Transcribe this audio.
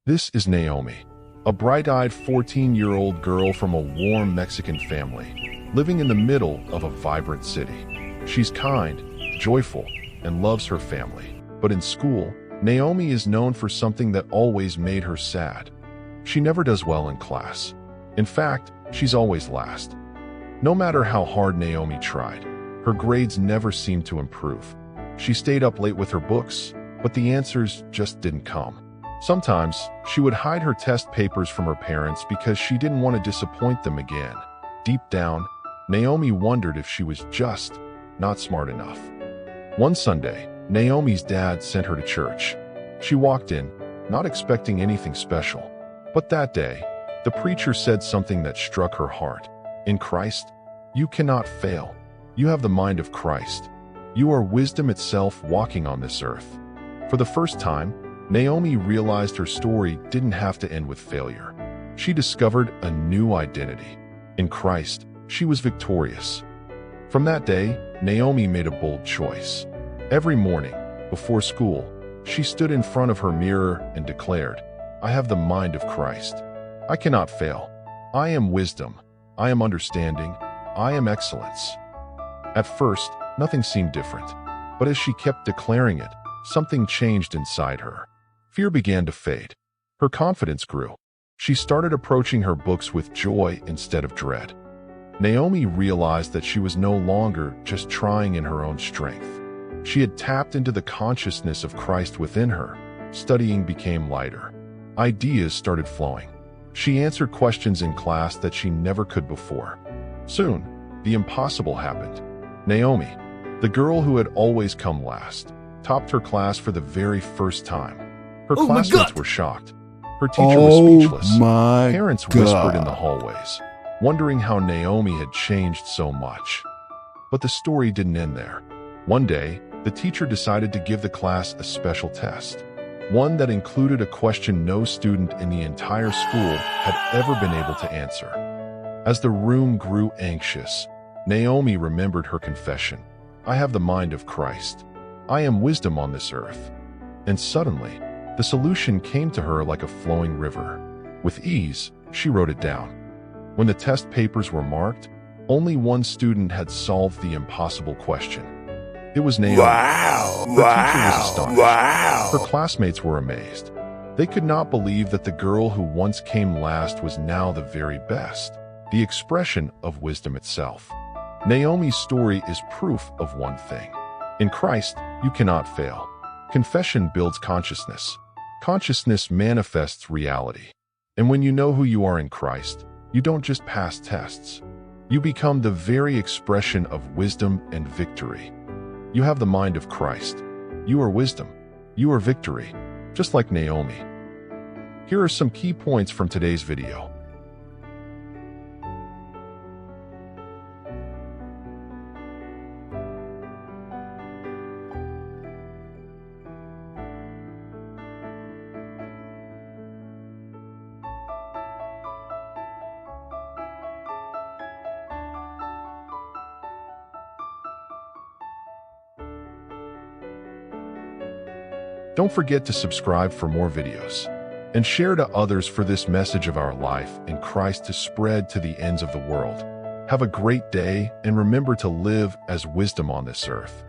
This is Naomi, a bright-eyed 14-year-old girl from a warm Mexican family, living in the middle of a vibrant city. She's kind, joyful, and loves her family. But in school, Naomi is known for something that always made her sad. She never does well in class. In fact, she's always last. No matter how hard Naomi tried, her grades never seemed to improve. She stayed up late with her books, but the answers just didn't come. Sometimes, she would hide her test papers from her parents because she didn't want to disappoint them again. Deep down, Naomi wondered if she was just not smart enough. One Sunday, Naomi's dad sent her to church. She walked in, not expecting anything special. But that day, the preacher said something that struck her heart. In Christ, you cannot fail. You have the mind of Christ. You are wisdom itself walking on this earth. For the first time, Naomi realized her story didn't have to end with failure. She discovered a new identity. In Christ, she was victorious. From that day, Naomi made a bold choice. Every morning, before school, she stood in front of her mirror and declared, "I have the mind of Christ. I cannot fail. I am wisdom. I am understanding. I am excellence." At first, nothing seemed different. But as she kept declaring it, something changed inside her. Fear began to fade. Her confidence grew. She started approaching her books with joy instead of dread. Naomi realized that she was no longer just trying in her own strength. She had tapped into the consciousness of Christ within her. Studying became lighter. Ideas started flowing. She answered questions in class that she never could before. Soon, the impossible happened. Naomi, the girl who had always come last, topped her class for the very first time. Her classmates were shocked. Her teacher was speechless. Parents whispered in the hallways, wondering how Naomi had changed so much. But the story didn't end there. One day, the teacher decided to give the class a special test, one that included a question no student in the entire school had ever been able to answer. As the room grew anxious, Naomi remembered her confession, "I have the mind of Christ. I am wisdom on this earth." And suddenly, the solution came to her like a flowing river. With ease, she wrote it down. When the test papers were marked, only one student had solved the impossible question. It was Naomi. Wow! The teacher was astonished. Her classmates were amazed. They could not believe that the girl who once came last was now the very best, the expression of wisdom itself. Naomi's story is proof of one thing. In Christ, you cannot fail. Confession builds consciousness. Consciousness manifests reality. And when you know who you are in Christ, you don't just pass tests. You become the very expression of wisdom and victory. You have the mind of Christ. You are wisdom. You are victory, just like Naomi. Here are some key points from today's video. Don't forget to subscribe for more videos and share to others for this message of our life in Christ to spread to the ends of the world. Have a great day and remember to live as wisdom on this earth.